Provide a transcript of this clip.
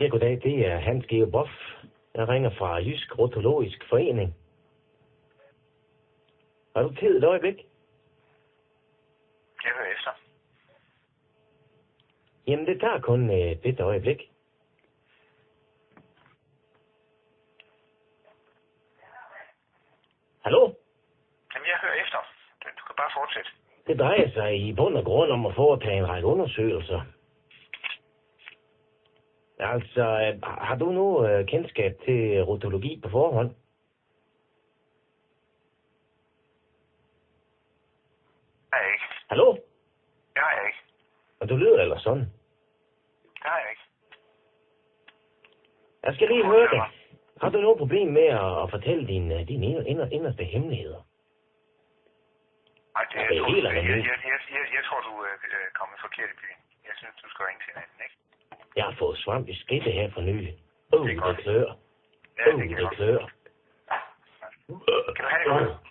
Ja, goddag. Det er Hans Georg Boff. Jeg ringer fra Jysk Rotologisk Forening. Har du tid et øjeblik? Jeg hører efter. Jamen, det tager kun et øjeblik. Hallo? Jamen, jeg hører efter. Du kan bare fortsætte. Det drejer sig i bund og grund om at foretage en række undersøgelser. Altså, har du nu kendskab til rotologi på forhånd? Det har jeg ikke. Hallo? Det har jeg ikke. Og du lyder ellers sådan. Det har jeg ikke. Jeg skal lige høre dig. Har du noget problem med at fortælle dine inderste hemmeligheder? Nej, det er helt anonym. Jeg tror, du er kommet forkert i byen. Jeg synes, du skal ringe til en anden, ikke? Jeg har fået svamp i skridtet her for nylig. Det er godt. Det klør. Ja, det kan Det klør. Kan du have det godt?